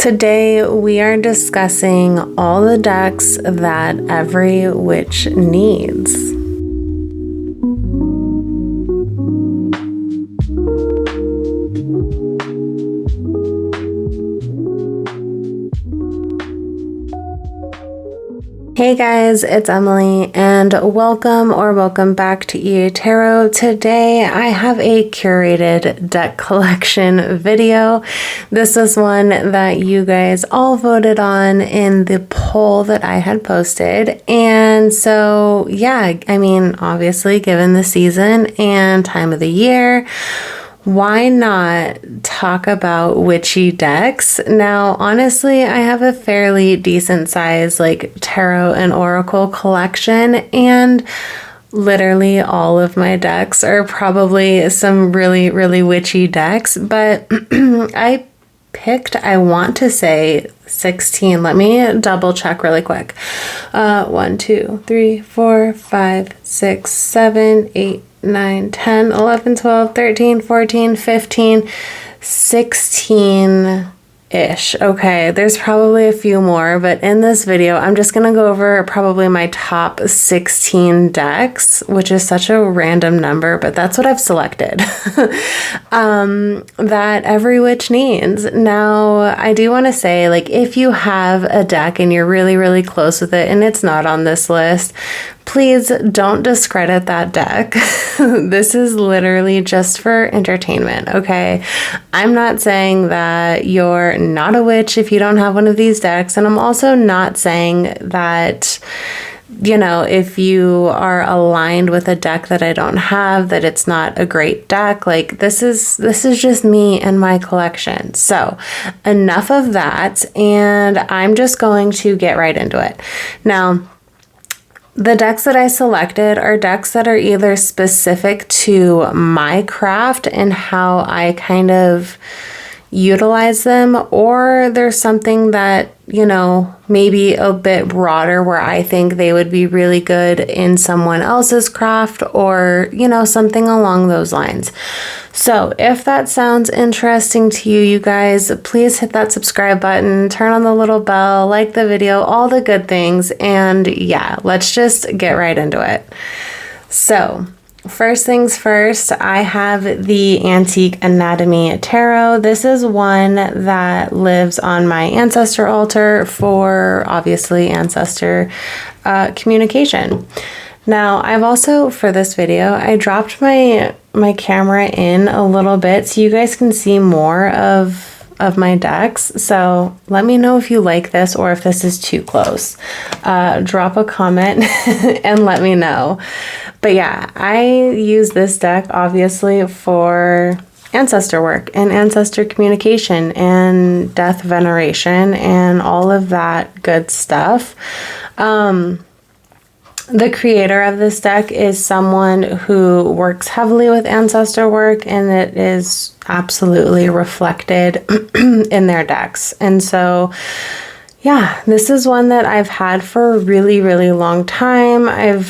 Today we are discussing all the decks that every witch needs. Hey guys, it's Emily and welcome back to emilyatarot. Today I have a curated deck collection video. This is one that you guys all voted on in the poll that I had posted. And so yeah, I mean, obviously given the season and time of the year, why not talk about witchy decks? Now, honestly, I have a fairly decent size tarot and oracle collection, and literally all of my decks are probably some really, really witchy decks, but I picked, I want to say 16. Let me double check really quick. 1, 2, 3, 4, 5, 6, 7, 8, 9, 10, 11, 12, 13, 14, 15, 16-ish. Okay, there's probably a few more, but in this video, I'm just going to go over probably my top 16 decks, which is such a random number, but that's what I've selected, that every witch needs. Now, I do want to say, if you have a deck and you're really, really close with it and it's not on this list, please don't discredit that deck. This is literally just for entertainment, okay? I'm not saying that you're not a witch if you don't have one of these decks, and I'm also not saying that, you know, if you are aligned with a deck that I don't have, that it's not a great deck. This is just me and my collection. So enough of that, and I'm just going to get right into it. Now, the decks that I selected are decks that are either specific to my craft and how I kind of utilize them, or there's something that, you know, maybe a bit broader where I think they would be really good in someone else's craft, or, you know, something along those lines. So if that sounds interesting to you, you guys, please hit that subscribe button, turn on the little bell, like the video, all the good things. And yeah, let's just get right into it. So first things first, I have the Antique Anatomy Tarot. This is one that lives on my ancestor altar for, obviously, ancestor communication. Now, I've also, for this video, I dropped my camera in a little bit so you guys can see more of my decks. So let me know if you like this or if this is too close. Drop a comment and let me know. But yeah, I use this deck obviously for ancestor work and ancestor communication and death veneration and all of that good stuff. The creator of this deck is someone who works heavily with ancestor work, and it is absolutely reflected in their decks. And so, yeah, this is one that I've had for a really, really long time. I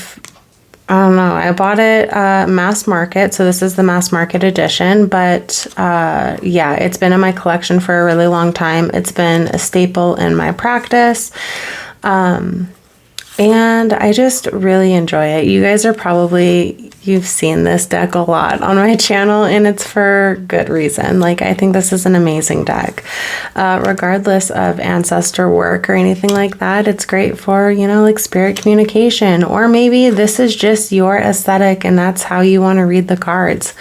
bought it mass market, so this is the mass market edition, but yeah, it's been in my collection for a really long time. It's been a staple in my practice. And I just really enjoy it. You guys are you've seen this deck a lot on my channel, and it's for good reason. I think this is an amazing deck. Regardless of ancestor work or anything like that, it's great for, you know, spirit communication, or maybe this is just your aesthetic and that's how you want to read the cards.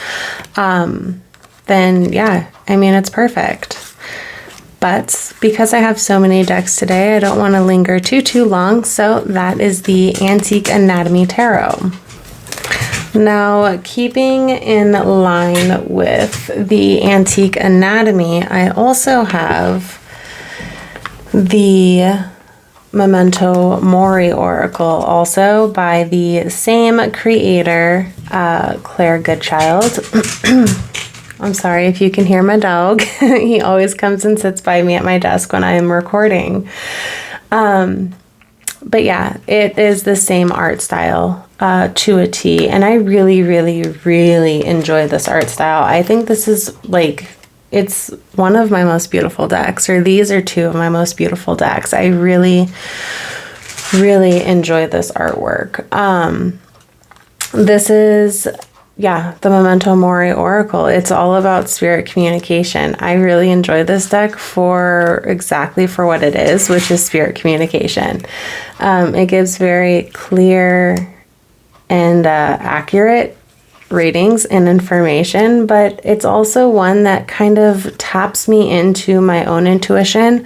Then yeah, I mean, it's perfect. But because I have so many decks today, I don't want to linger too long. So that is the Antique Anatomy Tarot. Now, keeping in line with the Antique Anatomy, I also have the Momento Mori Oracle, also by the same creator, Claire Goodchild. I'm sorry if you can hear my dog. He always comes and sits by me at my desk when I'm recording. But yeah, it is the same art style to a T. And I really, really, really enjoy this art style. I think this is it's one of my most beautiful decks, or these are two of my most beautiful decks. I really, really enjoy this artwork. This is, yeah, the Momento Mori Oracle. It's all about spirit communication. I really enjoy this deck for exactly for what it is, which is spirit communication. It gives very clear and accurate readings and information, but it's also one that kind of taps me into my own intuition.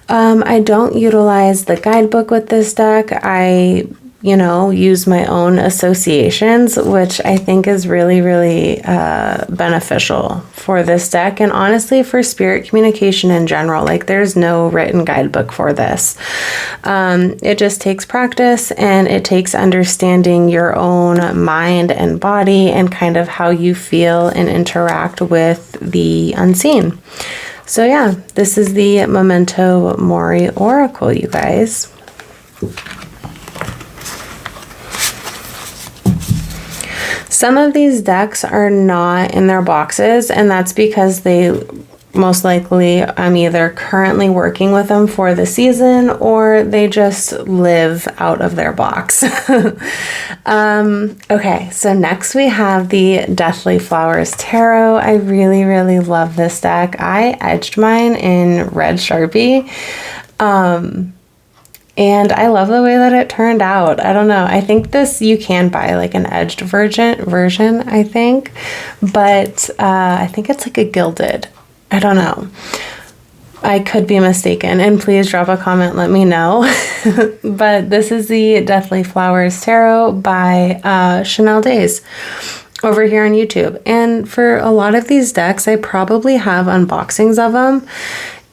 I don't utilize the guidebook with this deck. I use my own associations, which I think is really, really beneficial for this deck, and honestly for spirit communication in general. Like, there's no written guidebook for this. It just takes practice, and it takes understanding your own mind and body and kind of how you feel and interact with the unseen. So yeah, this is the Momento Mori Oracle, you guys. Some of these decks are not in their boxes, and that's because they most likely, I'm either currently working with them for the season or they just live out of their box. Okay, so next we have the Deathly Flowers Tarot. I really, really love this deck. I edged mine in red Sharpie. And I love the way that it turned out. I don't know. I think this, you can buy like an edged version, I think. But I think it's like a gilded. I don't know. I could be mistaken. And please drop a comment, let me know. But this is the Deathly Flowers Tarot by Chanel Days over here on YouTube. And for a lot of these decks, I probably have unboxings of them.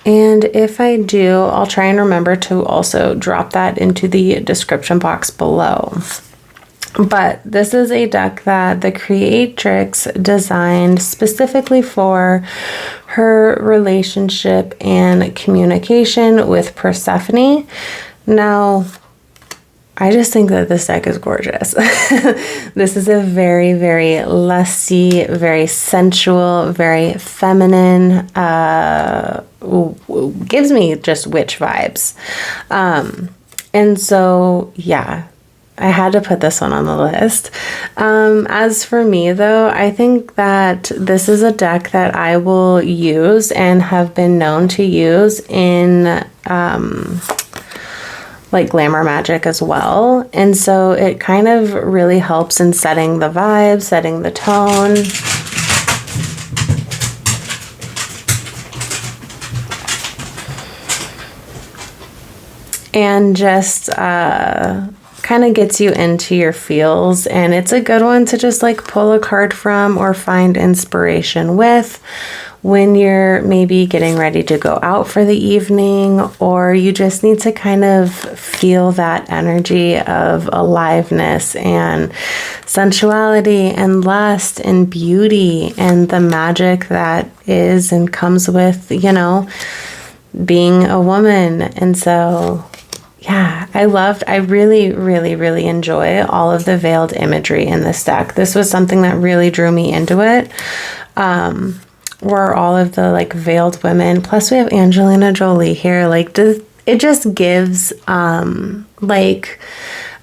And if I do, I'll try and remember to also drop that into the description box below. But this is a deck that the creatrix designed specifically for her relationship and communication with Persephone. Now, I just think that this deck is gorgeous. This is a very, very lusty, very sensual, very feminine, gives me just witch vibes. And so, yeah, I had to put this one on the list. As for me, though, I think that this is a deck that I will use and have been known to use in like glamour magic as well. And so it kind of really helps in setting the vibe, setting the tone. And just kind of gets you into your feels. And it's a good one to just like pull a card from or find inspiration with when you're maybe getting ready to go out for the evening, or you just need to kind of feel that energy of aliveness and sensuality and lust and beauty and the magic that is and comes with, being a woman. And so, yeah, I really, really, really enjoy all of the veiled imagery in this deck. This was something that really drew me into it. Were all of the like veiled women. Plus we have Angelina Jolie here. Like, it just gives like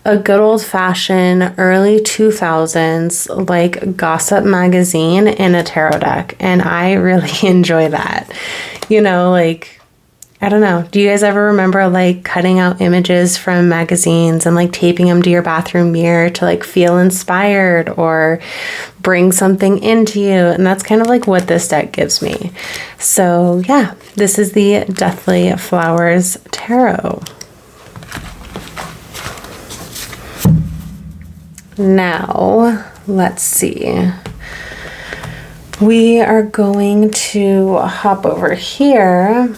a good old fashioned early 2000s like gossip magazine in a tarot deck. And I really enjoy that. Like, I don't know. Do you guys ever remember like cutting out images from magazines and like taping them to your bathroom mirror to like feel inspired or bring something into you? And that's kind of like what this deck gives me. So yeah, this is the Deathly Flowers Tarot. Now, let's see. We are going to hop over here.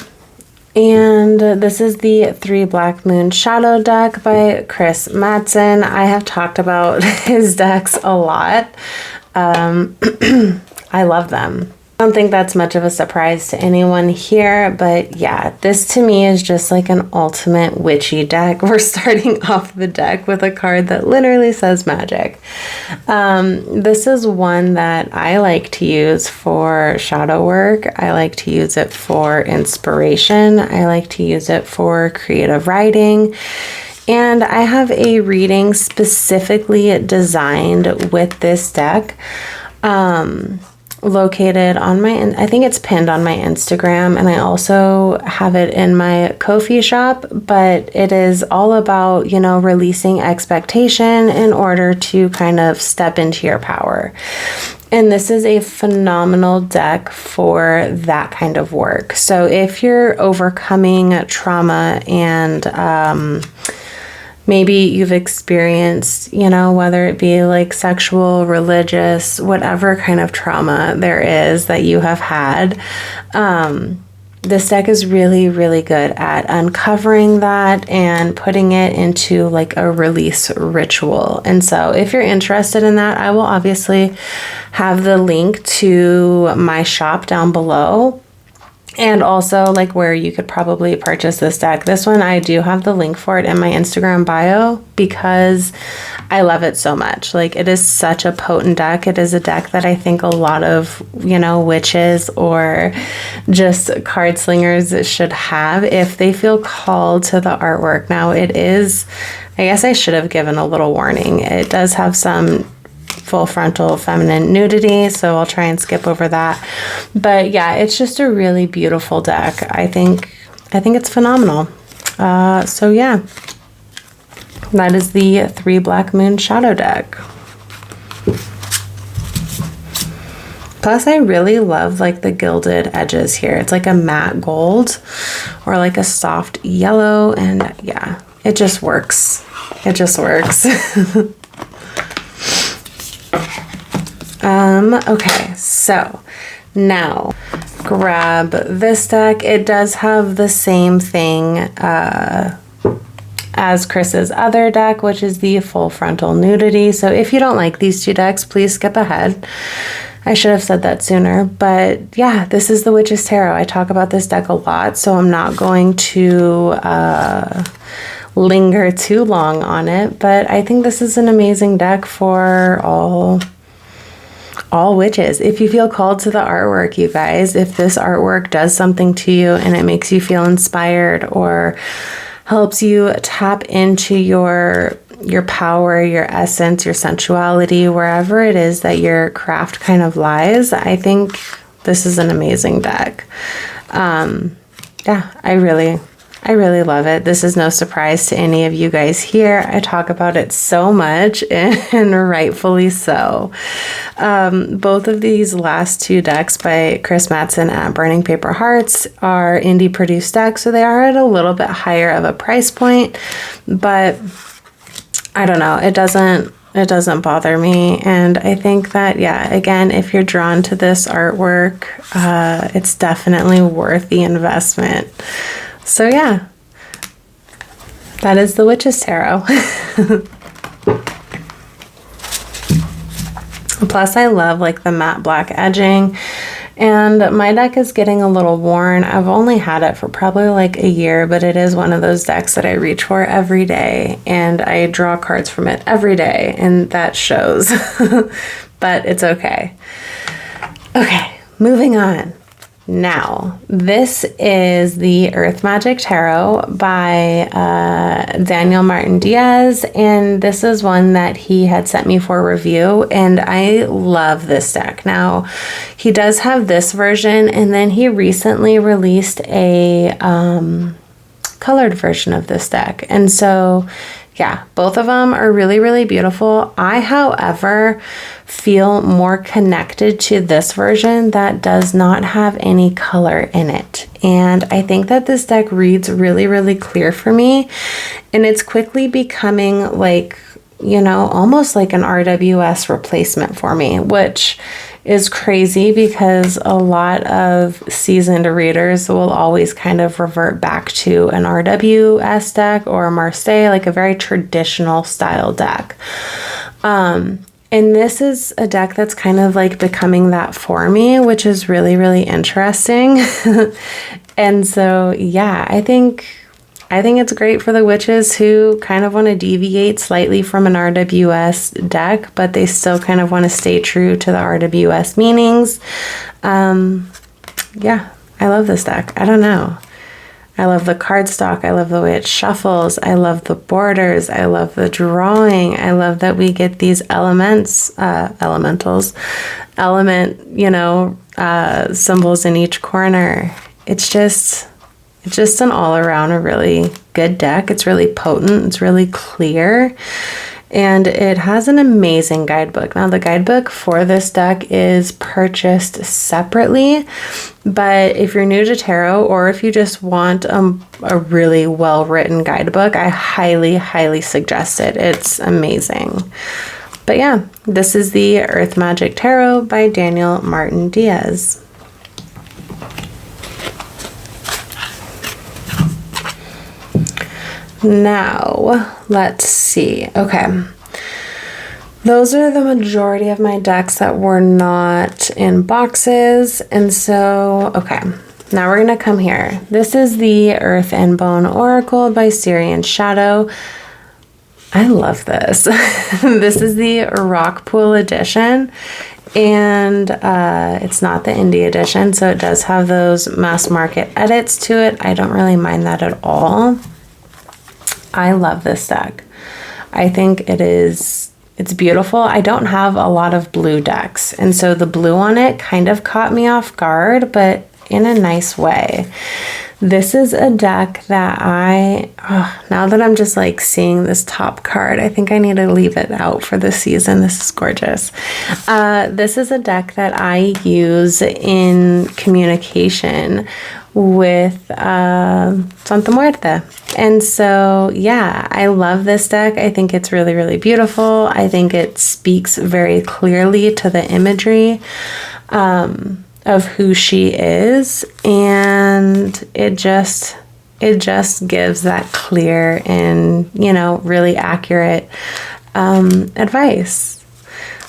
And this is the 3 Black Moon Shadow deck by Chris Madsen. I have talked about his decks a lot. I love them. I don't think that's much of a surprise to anyone here, but yeah, this to me is just like an ultimate witchy deck. We're starting off the deck with a card that literally says magic. This is one that I like to use for shadow work. I like to use it for inspiration. I like to use it for creative writing. And I have a reading specifically designed with this deck. Located on my, I think it's pinned on my Instagram, and I also have it in my Ko-fi shop, but it is all about, you know, releasing expectation in order to kind of step into your power. And this is a phenomenal deck for that kind of work. So if you're overcoming trauma and, maybe you've experienced, you know, whether it be like sexual, religious, whatever kind of trauma there is that you have had, this deck is really, really good at uncovering that and putting it into like a release ritual. And so if you're interested in that, I will obviously have the link to my shop down below. And also like where you could probably purchase this deck. This one, I do have the link for it in my Instagram bio because I love it so much. Like, it is such a potent deck. It is a deck that I think a lot of, you know, witches or just card slingers should have if they feel called to the artwork. Now it is, I guess I should have given a little warning. It does have some full frontal feminine nudity, so I'll try and skip over that. But yeah, it's just a really beautiful deck. I think it's phenomenal. So yeah, that is the 3 Black Moon Shadow deck. Plus, I really love like the gilded edges here. It's like a matte gold or like a soft yellow, and yeah, it just works. It just works. Okay, so now grab this deck. It does have the same thing as Chris's other deck, which is the full frontal nudity. So if you don't like these two decks, please skip ahead. I should have said that sooner, but yeah, this is the Witch's Tarot. I talk about this deck a lot, so I'm not going to linger too long on it, but I think this is an amazing deck for all witches. If you feel called to the artwork, you guys, if this artwork does something to you and it makes you feel inspired or helps you tap into your power, your essence, your sensuality, wherever it is that your craft kind of lies, I think this is an amazing deck. Yeah, I really love it. This is no surprise to any of you guys here. I talk about it so much, and rightfully so. Both of these last 2 decks by Chris Mattson at Burning Paper Hearts are indie produced decks, so they are at a little bit higher of a price point, but I don't know. It doesn't bother me. And I think that, yeah, again, if you're drawn to this artwork, it's definitely worth the investment. So yeah, that is the Witch's Tarot. Plus, I love like the matte black edging, and my deck is getting a little worn. I've only had it for probably like a year, but it is one of those decks that I reach for every day, and I draw cards from it every day, and that shows. But it's okay. Okay, moving on. Now, this is the Earth Magic Tarot by Daniel Martin Diaz, and this is one that he had sent me for review, and I love this deck. Now, he does have this version, and then he recently released a colored version of this deck, and so yeah, both of them are really, really beautiful. I, however, feel more connected to this version that does not have any color in it. And I think that this deck reads really, really clear for me. And it's quickly becoming like, you know, almost like an RWS replacement for me, which is crazy because a lot of seasoned readers will always kind of revert back to an RWS deck or a Marseille, like a very traditional style deck. And this is a deck that's kind of like becoming that for me, which is really, really interesting. And so, yeah, I think it's great for the witches who kind of want to deviate slightly from an RWS deck, but they still kind of want to stay true to the RWS meanings. Yeah, I love this deck. I don't know. I love the cardstock. I love the way it shuffles. I love the borders. I love the drawing. I love that we get these elementals, symbols in each corner. It's just an all around a really good deck. It's really potent. It's really clear. And it has an amazing guidebook. Now, the guidebook for this deck is purchased separately, but if you're new to tarot or if you just want a really well-written guidebook, I highly, highly suggest it. It's amazing. But yeah, this is the Earth Magic Tarot by Daniel Martin Diaz. Now, let's see. Okay. Those are the majority of my decks that were not in boxes. And so, okay. Now we're going to come here. This is the Earth and Bone Oracle by Syrian Shadow. I love this. This is the Rock Pool edition. And it's not the indie edition, so it does have those mass market edits to it. I don't really mind that at all. I love this deck. I think it's beautiful. I don't have a lot of blue decks, and so the blue on it kind of caught me off guard, but in a nice way. This is a deck that now that I'm just like seeing this top card, I think I need to leave it out for the season. This is gorgeous. This is a deck that I use in communication with Santa Muerte. And so, yeah, I love this deck. I think it's really, really beautiful. I think it speaks very clearly to the imagery of who she is, and it just gives that clear and, really accurate advice.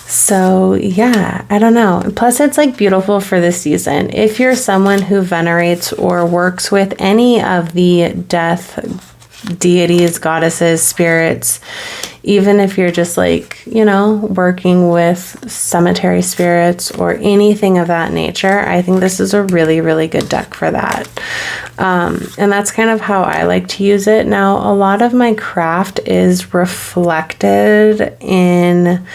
So yeah, I don't know. Plus it's like beautiful for this season. If you're someone who venerates or works with any of the death deities, goddesses, spirits, even if you're just like, working with cemetery spirits or anything of that nature, I think this is a really, really good deck for that. And that's kind of how I like to use it. Now, a lot of my craft is reflected in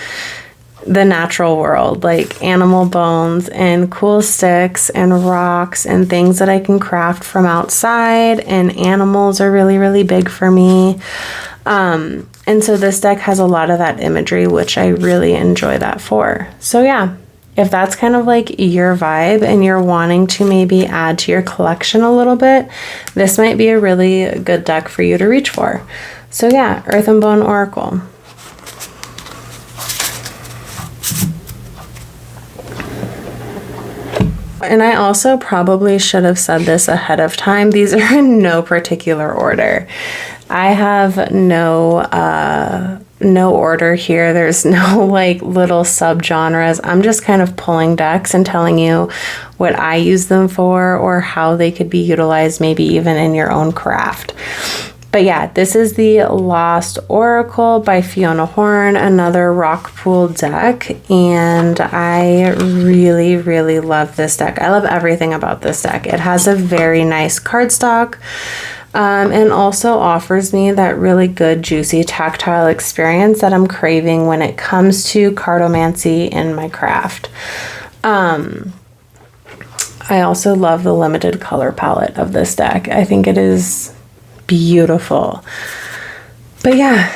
the natural world, like animal bones and cool sticks and rocks and things that I can craft from outside, and animals are really, really big for me. And so this deck has a lot of that imagery, which I really enjoy that for. So yeah, if that's kind of like your vibe and you're wanting to maybe add to your collection a little bit, this might be a really good deck for you to reach for. So yeah, Earth and Bone Oracle. And I also probably should have said this ahead of time. These are in no particular order. I have no order here. There's no like little subgenres. I'm just kind of pulling decks and telling you what I use them for or how they could be utilized maybe even in your own craft. But yeah, this is the Lost Oracle by Fiona Horn, another rock pool deck, and I really, really love this deck. I love everything about this deck. It has a very nice cardstock, and also offers me that really good, juicy, tactile experience that I'm craving when it comes to cartomancy in my craft. I also love the limited color palette of this deck. I think it is beautiful. But yeah,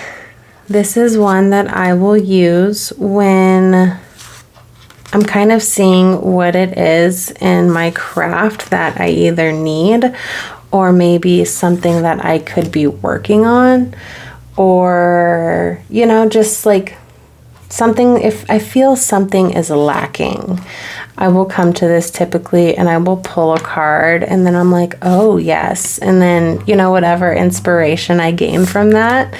this is one that I will use when I'm kind of seeing what it is in my craft that I either need or maybe something that I could be working on, or just like something. If I feel something is lacking, I will come to this typically and I will pull a card and then I'm like, oh yes. And then, whatever inspiration I gain from that,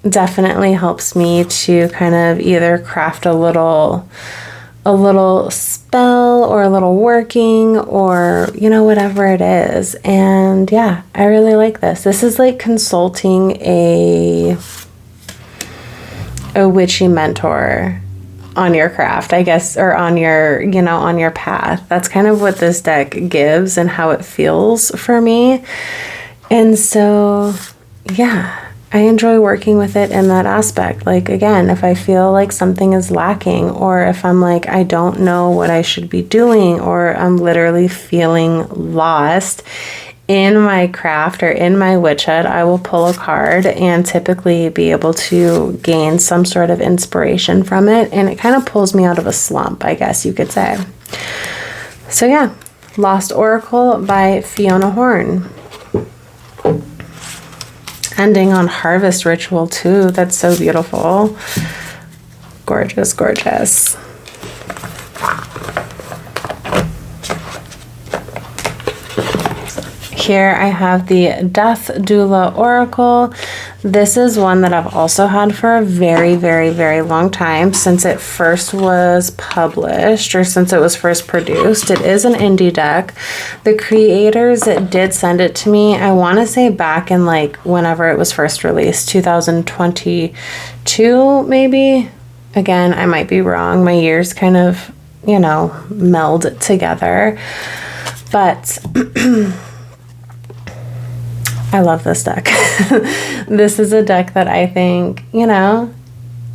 definitely helps me to kind of either craft a little spell or a little working, or, you know, whatever it is. And yeah, I really like this. This is like consulting a witchy mentor on your craft, I guess, or on your, you know, on your path. That's kind of what this deck gives and how it feels for me. And so, yeah, I enjoy working with it in that aspect. Like, again, if I feel like something is lacking, or if I'm like, I don't know what I should be doing, or I'm literally feeling lost in my craft or in my witchhood, I will pull a card and typically be able to gain some sort of inspiration from it. And it kind of pulls me out of a slump, I guess you could say. So yeah, Lost Oracle by Fiona Horn. Ending on Harvest Ritual too. That's so beautiful. Gorgeous, gorgeous. Here I have the Death Doula Oracle. This is one that I've also had for a very, very, very long time, since it first was published, or since it was first produced. It is an indie deck. The creators did send it to me, I want to say back in like whenever it was first released, 2022 maybe. Again, I might be wrong. My years kind of, you know, meld together. But I love this deck. This is a deck that I think, you know,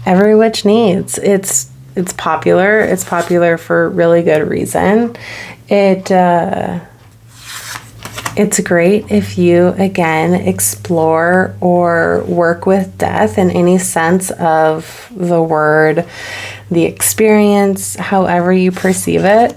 every witch needs. It's popular. It's popular for really good reason. It's great if you, again, explore or work with death in any sense of the word, the experience, however you perceive it.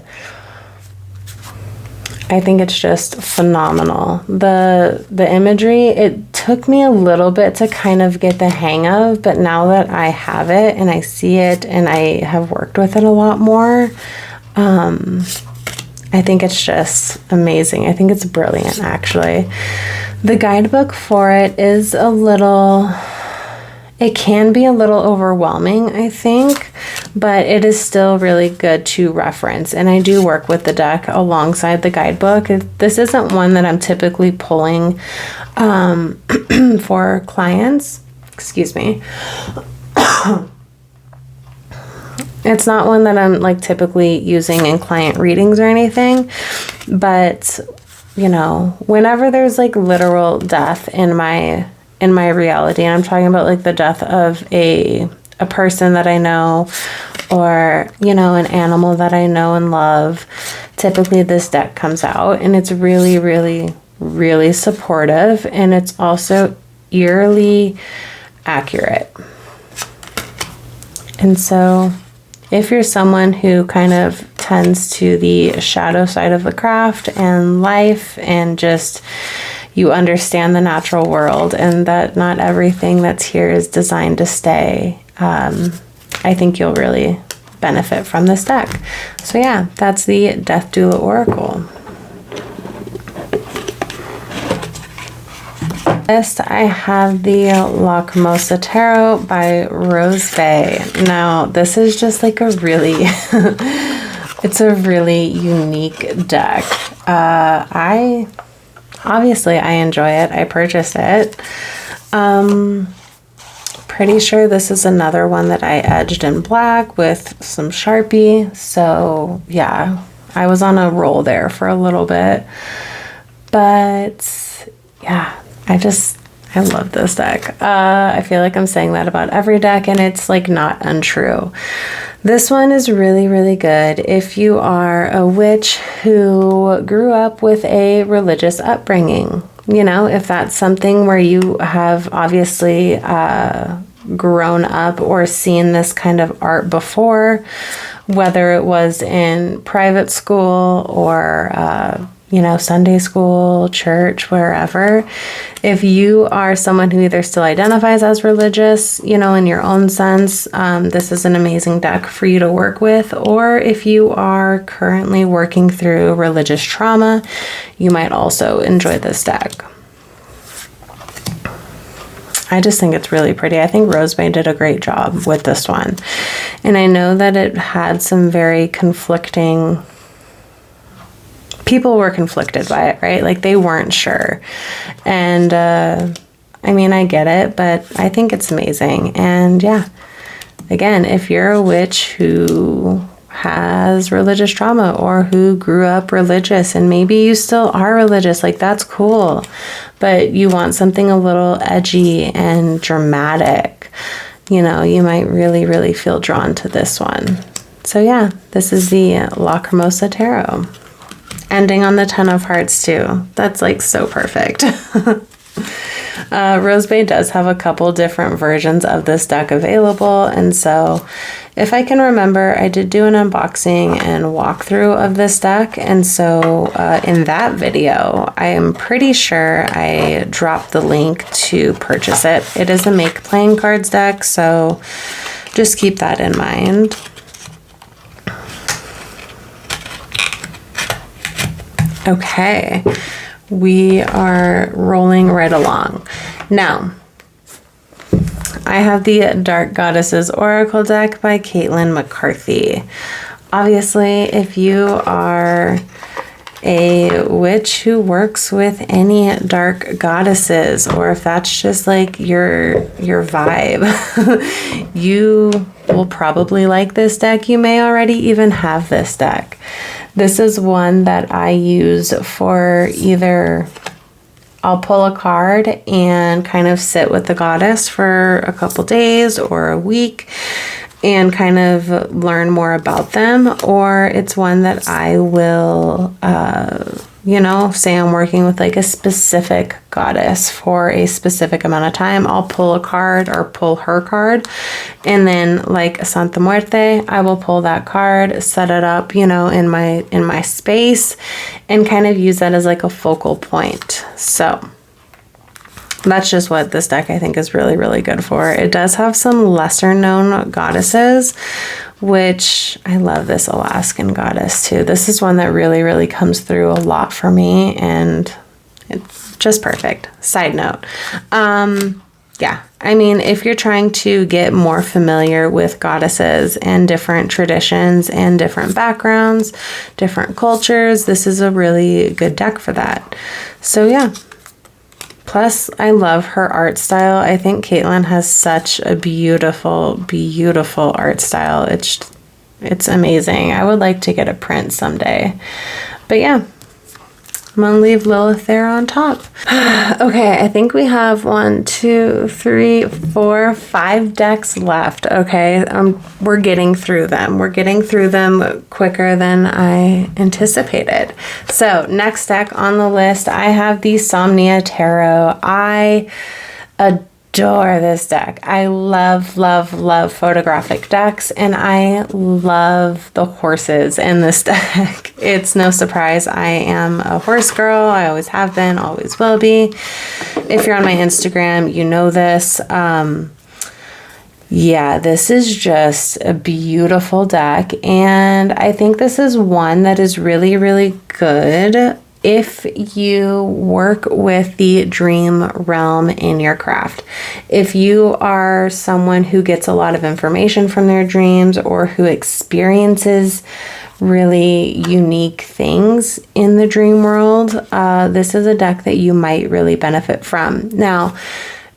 I think it's just phenomenal. The imagery, it took me a little bit to kind of get the hang of, but now that I have it and I see it and I have worked with it a lot more, I think it's just amazing. I think it's brilliant, actually. The guidebook for it is it can be a little overwhelming, I think, but it is still really good to reference. And I do work with the deck alongside the guidebook. This isn't one that I'm typically pulling for clients. Excuse me. It's not one that I'm like typically using in client readings or anything, but you know, whenever there's like literal death in my reality, and I'm talking about like the death of a person that I know, or, you know, an animal that I know and love, typically this deck comes out, and it's really, really, really supportive, and it's also eerily accurate. And so if you're someone who kind of tends to the shadow side of the craft and life, and just you understand the natural world and that not everything that's here is designed to stay, I think you'll really benefit from this deck. So yeah, that's the Death Doula Oracle. Next, I have the Lacrimosa Tarot by Rose Bay. Now, this is just like a really, it's a really unique deck. Obviously, I enjoy it. I purchased it. Pretty sure this is another one that I edged in black with some Sharpie. So yeah, I was on a roll there for a little bit. But yeah, I love this deck. I feel like I'm saying that about every deck, and it's like not untrue. This one is really, really good if you are a witch who grew up with a religious upbringing. You know, if that's something where you have obviously grown up or seen this kind of art before, whether it was in private school or you know, Sunday school, church, wherever. If you are someone who either still identifies as religious, you know, in your own sense, this is an amazing deck for you to work with. Or if you are currently working through religious trauma, you might also enjoy this deck. I just think it's really pretty. I think Rosemary did a great job with this one. And I know that it had some very conflicting, people were conflicted by it, right? Like they weren't sure. And I mean, I get it, but I think it's amazing. And yeah, again, if you're a witch who has religious trauma or who grew up religious and maybe you still are religious, like that's cool, but you want something a little edgy and dramatic, you know, you might really, really feel drawn to this one. So yeah, this is the Lacrimosa Tarot. Ending on the 10 of Hearts too. That's like so perfect. Rosebay does have a couple different versions of this deck available, and so if I can remember, I did do an unboxing and walkthrough of this deck, and so in that video, I am pretty sure I dropped the link to purchase it. It is a make playing cards deck, so just keep that in mind. Okay. We are rolling right along. Now, I have the Dark Goddesses Oracle deck by Caitlin McCarthy. Obviously, if you are a witch who works with any dark goddesses, or if that's just like your vibe, you will probably like this deck. You may already even have this deck. This is one that I use for either I'll pull a card and kind of sit with the goddess for a couple days or a week and kind of learn more about them, or it's one that I will, you know, say I'm working with like a specific goddess for a specific amount of time. I'll pull a card or pull her card, and then like Santa Muerte, I will pull that card, set it up, you know, in my space, and kind of use that as like a focal point. So that's just what this deck I think is really, really good for. It does have some lesser known goddesses, which I love this Alaskan goddess too. This is one that really, really comes through a lot for me, and it's just perfect. Side note. Yeah, I mean, if you're trying to get more familiar with goddesses and different traditions and different backgrounds, different cultures, this is a really good deck for that. So yeah. Plus, I love her art style. I think Caitlin has such a beautiful, beautiful art style. It's amazing. I would like to get a print someday. But yeah, I'm gonna leave Lilith there on top. Okay, I think we have 1, 2, 3, 4, 5 decks left. Okay, we're getting through them. We're getting through them quicker than I anticipated. So next deck on the list, I have the Somnia Tarot. I adore this deck. I love, love, love photographic decks, and I love the horses in this deck. It's no surprise I am a horse girl. I always have been, always will be. If you're on my Instagram, you know this. Yeah, this is just a beautiful deck, and I think this is one that is really, really good if you work with the dream realm in your craft. If you are someone who gets a lot of information from their dreams, or who experiences really unique things in the dream world, this is a deck that you might really benefit from. Now,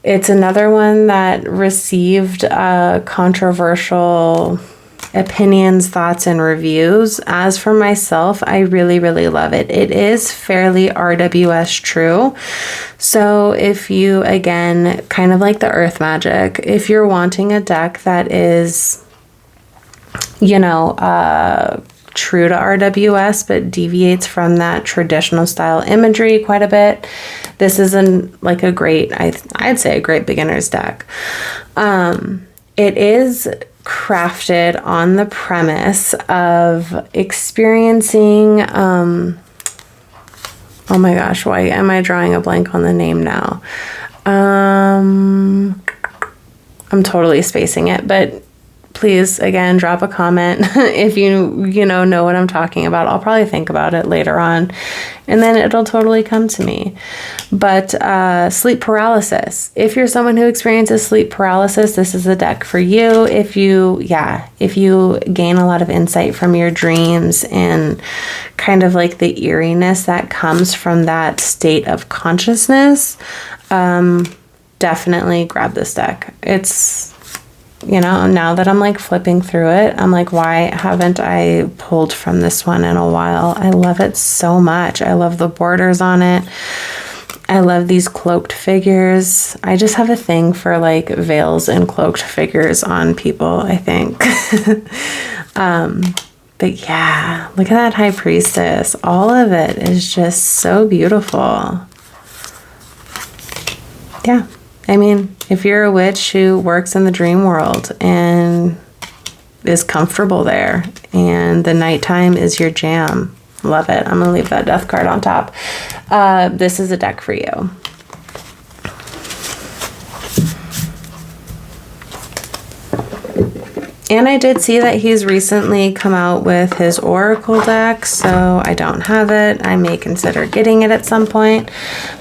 it's another one that received controversial opinions, thoughts, and reviews. As for myself, I really, really love it. It is fairly RWS true. So if you, again, kind of like the Earth Magic, if you're wanting a deck that is, you know, true to RWS, but deviates from that traditional style imagery quite a bit, this is like a great, I'd say a great beginner's deck. It is crafted on the premise of experiencing, oh my gosh, why am I drawing a blank on the name now? I'm totally spacing it, but please, again, drop a comment if you know what I'm talking about. I'll probably think about it later on, and then it'll totally come to me. But sleep paralysis. If you're someone who experiences sleep paralysis, this is the deck for you. If you gain a lot of insight from your dreams and kind of like the eeriness that comes from that state of consciousness, definitely grab this deck. It's, now that I'm like flipping through it, I'm like, why haven't I pulled from this one in a while? I love it so much. I love the borders on it. I love these cloaked figures. I just have a thing for like veils and cloaked figures on people, I think. But yeah, look at that High Priestess. All of it is just so beautiful. Yeah. I mean, if you're a witch who works in the dream world and is comfortable there and the nighttime is your jam, love it. I'm going to leave that death card on top. This is a deck for you. And I did see that he's recently come out with his Oracle deck, so I don't have it. I may consider getting it at some point.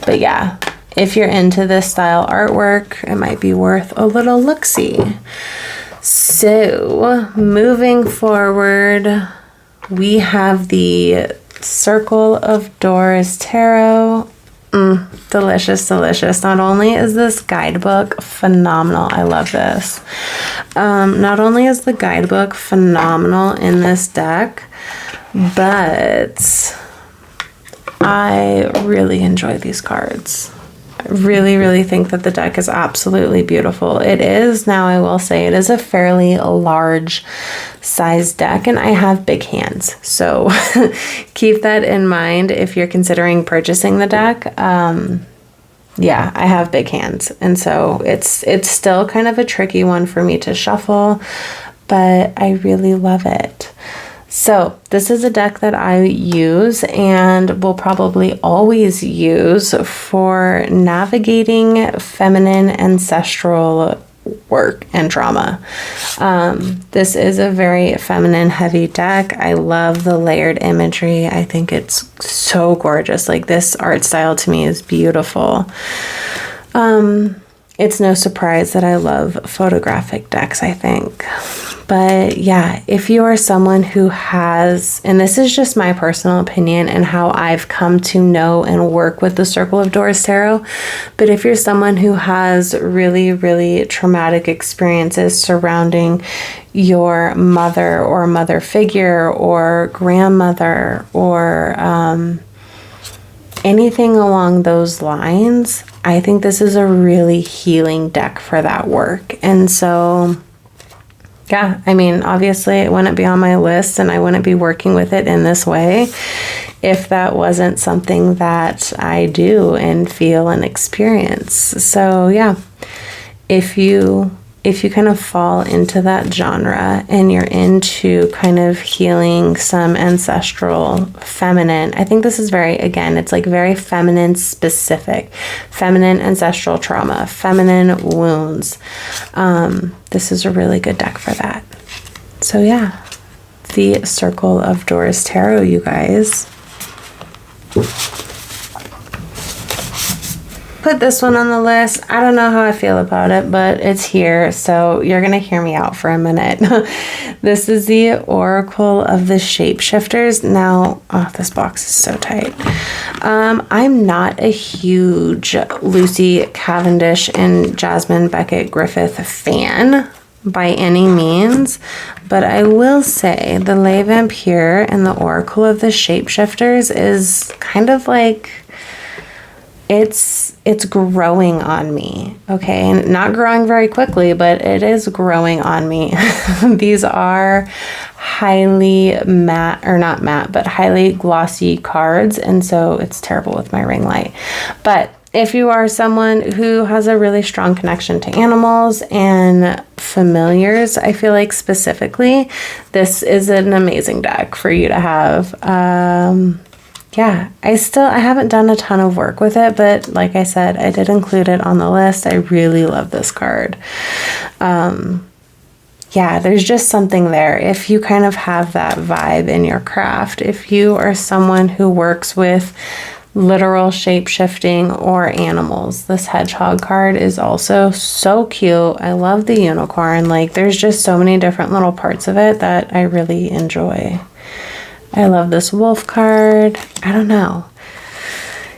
But yeah, if you're into this style artwork, it might be worth a little look-see. So, moving forward, we have the Circle of Doors Tarot. Delicious, delicious. Not only is this guidebook phenomenal, I love this. Not only is the guidebook phenomenal in this deck, but I really enjoy these cards. I really, really think that the deck is absolutely beautiful. It is, now I will say, it is a fairly large size deck, and I have big hands. So keep that in mind if you're considering purchasing the deck. Yeah, I have big hands, and so it's still kind of a tricky one for me to shuffle, but I really love it. So this is a deck that I use and will probably always use for navigating feminine ancestral work and trauma. This is a very feminine heavy deck. I love the layered imagery. I think it's so gorgeous. Like, this art style to me is beautiful. It's no surprise that I love photographic decks, I think. But yeah, if you are someone who has, and this is just my personal opinion and how I've come to know and work with the Circle of Doors Tarot, but if you're someone who has really, really traumatic experiences surrounding your mother or mother figure or grandmother or anything along those lines, I think this is a really healing deck for that work. And so, yeah, I mean, obviously it wouldn't be on my list and I wouldn't be working with it in this way if that wasn't something that I do and feel and experience. So yeah, if you kind of fall into that genre and you're into kind of healing some ancestral feminine, I think this is very, again, it's like very feminine specific, feminine ancestral trauma, feminine wounds. This is a really good deck for that. So yeah, the Circle of Doors Tarot, you guys. Put this one on the list. I don't know how I feel about it, but it's here, so you're gonna hear me out for a minute. This is the Oracle of the Shapeshifters. Now, oh, this box is so tight. I'm not a huge Lucy Cavendish and Jasmine Beckett Griffith fan by any means, but I will say the Lay Vampire and the Oracle of the Shapeshifters is kind of like, it's growing on me, okay? And not growing very quickly, but it is growing on me. These are highly matte, or not matte, but highly glossy cards, and so it's terrible with my ring light. But if you are someone who has a really strong connection to animals and familiars, I feel like specifically, this is an amazing deck for you to have. Yeah, I haven't done a ton of work with it, but like I said, I did include it on the list. I really love this card. yeah, there's just something there. If you kind of have that vibe in your craft, if you are someone who works with literal shape shifting or animals, this hedgehog card is also so cute. I love the unicorn. Like, there's just so many different little parts of it that I really enjoy. I love this wolf card. I don't know.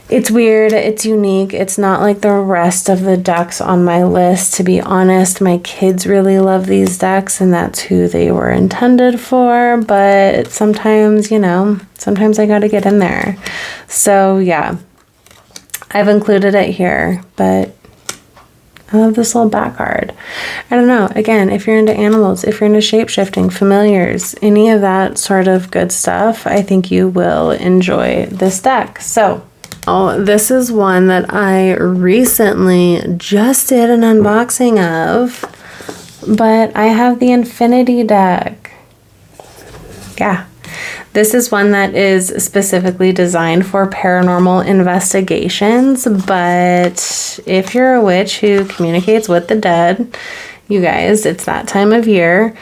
It's weird. It's unique. It's not like the rest of the decks on my list. To be honest, my kids really love these decks and that's who they were intended for. But sometimes, you know, sometimes I got to get in there. So yeah, I've included it here, but I love this little back card. I don't know. Again, if you're into animals, if you're into shape-shifting, familiars, any of that sort of good stuff, I think you will enjoy this deck. So oh, this is one that I recently just did an unboxing of, but I have the Infinity deck. Yeah. This is one that is specifically designed for paranormal investigations, but if you're a witch who communicates with the dead, you guys, it's that time of year.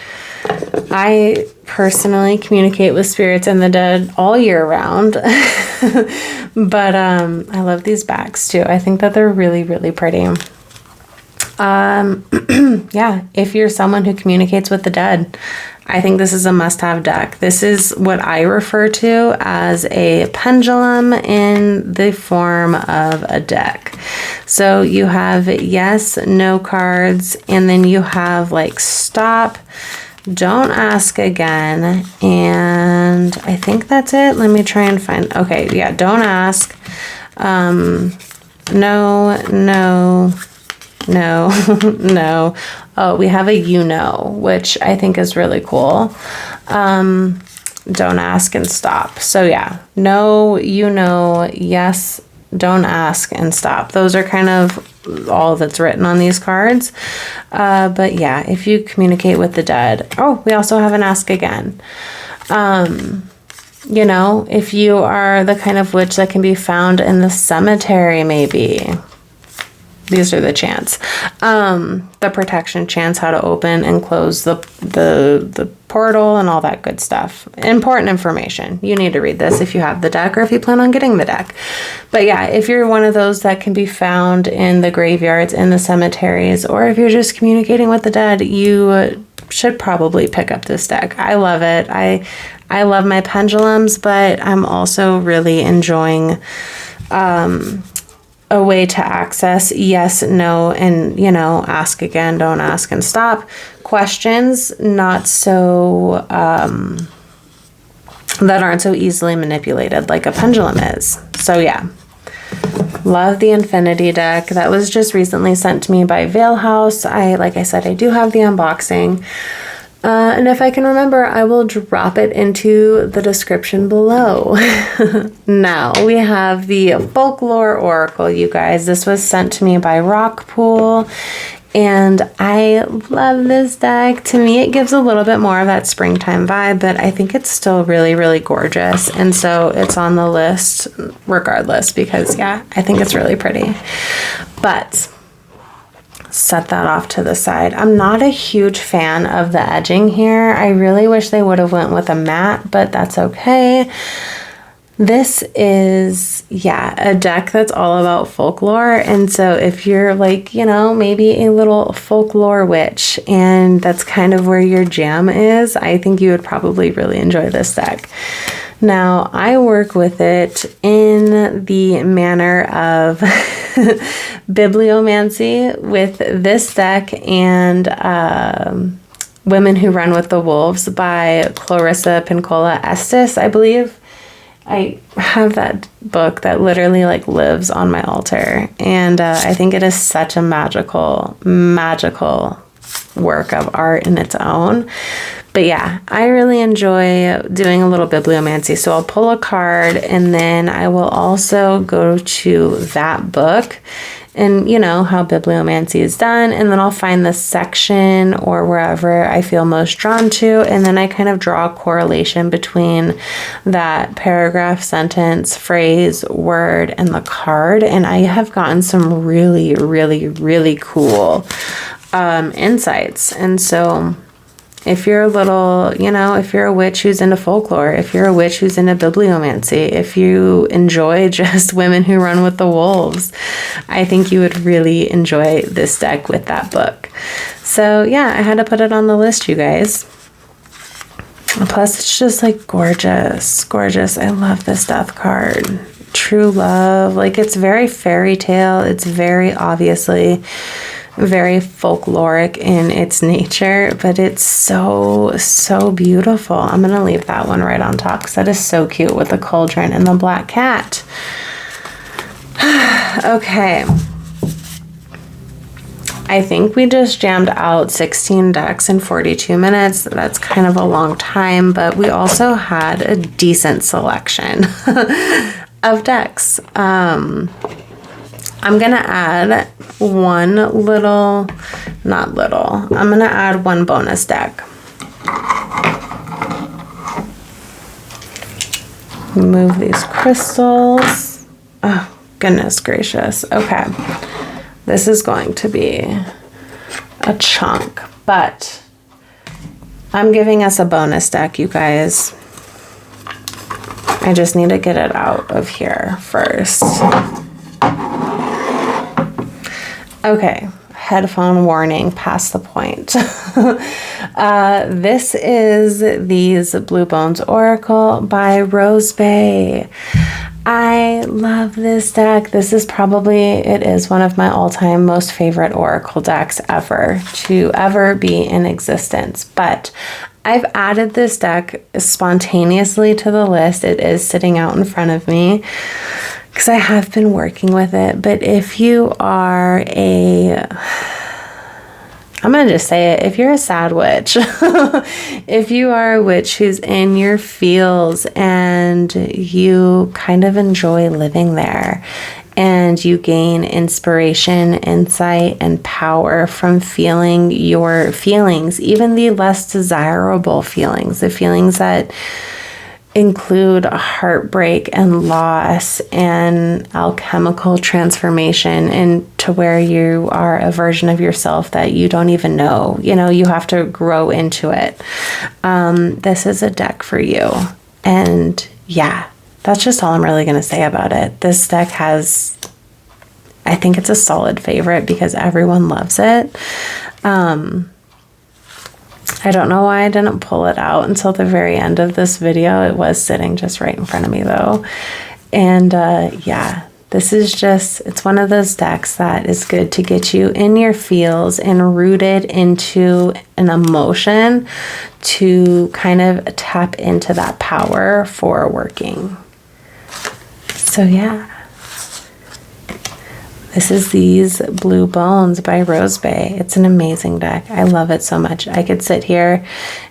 I personally communicate with spirits and the dead all year round, but I love these backs too. I think that they're really, really pretty. Yeah, if you're someone who communicates with the dead, I think this is a must-have deck. This is what I refer to as a pendulum in the form of a deck. So you have yes, no cards, and then you have like stop, don't ask again, and I think that's it. Let me try and find, okay, yeah, don't ask, no, no, no, no. Oh, we have a you know, which I think is really cool. Don't ask and stop. So yeah, no, you know, yes, don't ask and stop. Those are kind of all that's written on these cards. But yeah, if you communicate with the dead. Oh, we also have an ask again. You know, if you are the kind of witch that can be found in the cemetery, maybe. These are the chants. The protection chants, how to open and close the portal and all that good stuff. Important information. You need to read this if you have the deck or if you plan on getting the deck. But yeah, if you're one of those that can be found in the graveyards, in the cemeteries, or if you're just communicating with the dead, you should probably pick up this deck. I love it. I love my pendulums, but I'm also really enjoying a way to access yes, no, and, you know, ask again, don't ask and stop questions, not so, that aren't so easily manipulated like a pendulum is. So yeah, love the Infinity deck. That was just recently sent to me by Veil House. Like I said, I do have the unboxing. And if I can remember, I will drop it into the description below. Now we have the Folklore Oracle, you guys. This was sent to me by Rockpool, and I love this deck. To me, it gives a little bit more of that springtime vibe, but I think it's still really, really gorgeous. And so it's on the list regardless because, yeah, I think it's really pretty. But set that off to the side. I'm not a huge fan of the edging here. I really wish they would have went with a matte, but that's okay. This is, yeah, a deck that's all about folklore. And so if you're like, you know, maybe a little folklore witch and that's kind of where your jam is, I think you would probably really enjoy this deck. Now, I work with it in the manner of bibliomancy with this deck and Women Who Run with the Wolves by Clarissa Pinkola Estes, I believe. I have that book that literally like lives on my altar, and I think it is such a magical work of art in its own. But yeah, I really enjoy doing a little bibliomancy. So I'll pull a card and then I will also go to that book and you know how bibliomancy is done, and then I'll find the section or wherever I feel most drawn to, and then I kind of draw a correlation between that paragraph, sentence, phrase, word, and the card, and I have gotten some really, really, really cool insights. And so If you're a little, you know, if you're a witch who's into folklore, if you're a witch who's into bibliomancy, if you enjoy just women who run with the wolves, I think you would really enjoy this deck with that book. So yeah, I had to put it on the list, you guys. Plus, it's just like gorgeous, gorgeous. I love this death card. True love. Like, it's very fairy tale. It's very obviously very folkloric in its nature, but it's so, so beautiful. I'm going to leave that one right on top because that is so cute with the cauldron and the black cat. Okay. I think we just jammed out 16 decks in 42 minutes. That's kind of a long time, but we also had a decent selection of decks. I'm going to add one little, not little, I'm going to add one bonus deck. Move these crystals. Oh, goodness gracious. Okay. This is going to be a chunk, but I'm giving us a bonus deck, you guys. I just need to get it out of here first. Okay, headphone warning, past the point. This is These Blue Bones Oracle by Rose Bay. I love this deck. This is probably, it is one of my all-time most favorite Oracle decks ever to ever be in existence. But I've added this deck spontaneously to the list. It is sitting out in front of me because I have been working with it. But if you are I'm going to just say it, if you're a sad witch, if you are a witch who's in your feels and you kind of enjoy living there and you gain inspiration, insight, and power from feeling your feelings, even the less desirable feelings, the feelings that include heartbreak and loss and alchemical transformation into where you are a version of yourself that you don't even know. You know, you have to grow into it. This is a deck for you. And yeah, that's just all I'm really going to say about it. This deck has, I think it's a solid favorite because everyone loves it. I don't know why I didn't pull it out until the very end of this video. It was sitting just right in front of me though. And yeah, this is just, it's one of those decks that is good to get you in your feels and rooted into an emotion to kind of tap into that power for working. So yeah. This is These Blue Bones by Rose Bay. It's an amazing deck. I love it so much. I could sit here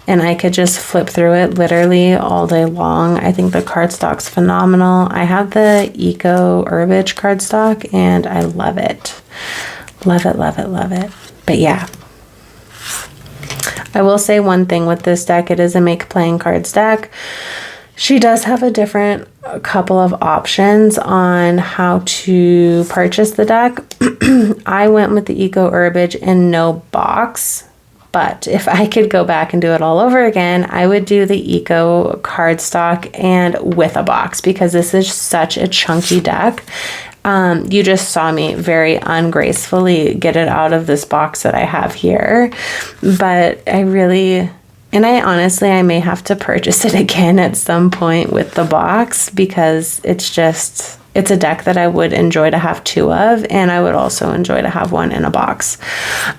and I could just flip through it literally all day long. I think the cardstock's phenomenal. I have the Eco Herbage cardstock and I love it. Love it, love it, love it. But yeah. I will say one thing with this deck. It is a make playing cards deck. She does have a couple of options on how to purchase the deck. I went with the Eco Herbage in no box, but if I could go back and do it all over again, I would do the Eco cardstock and with a box because this is such a chunky deck. You just saw me very ungracefully get it out of this box that I have here, but I honestly, I may have to purchase it again at some point with the box because it's a deck that I would enjoy to have two of, and I would also enjoy to have one in a box.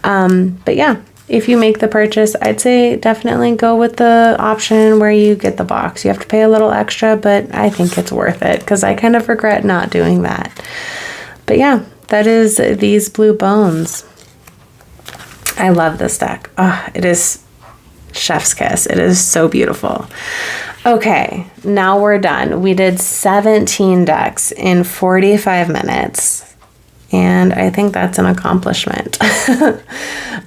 But yeah, if you make the purchase, I'd say definitely go with the option where you get the box. You have to pay a little extra, but I think it's worth it because I kind of regret not doing that. But yeah, that is These Blue Bones. I love this deck. Oh, it is chef's kiss. It is so beautiful. Okay, now we're done. We did 17 decks in 45 minutes, and I think that's an accomplishment.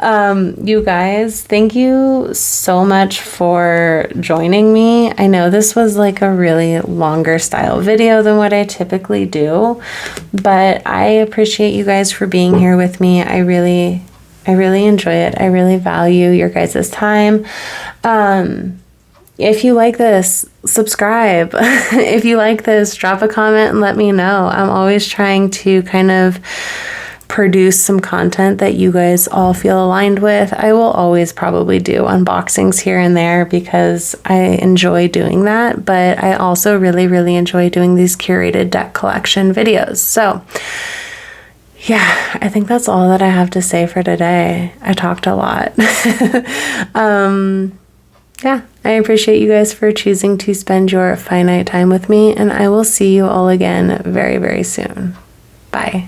You guys, thank you so much for joining me. I know this was like a really longer style video than what I typically do, but I appreciate you guys for being here with me. I really I really enjoy it. I really value your guys' time. If you like this, subscribe. If you like this, drop a comment and let me know. I'm always trying to kind of produce some content that you guys all feel aligned with. I will always probably do unboxings here and there because I enjoy doing that, but I also really, really enjoy doing these curated deck collection videos. So yeah, I think that's all that I have to say for today. I talked a lot. Yeah, I appreciate you guys for choosing to spend your finite time with me, and I will see you all again very, very soon. Bye.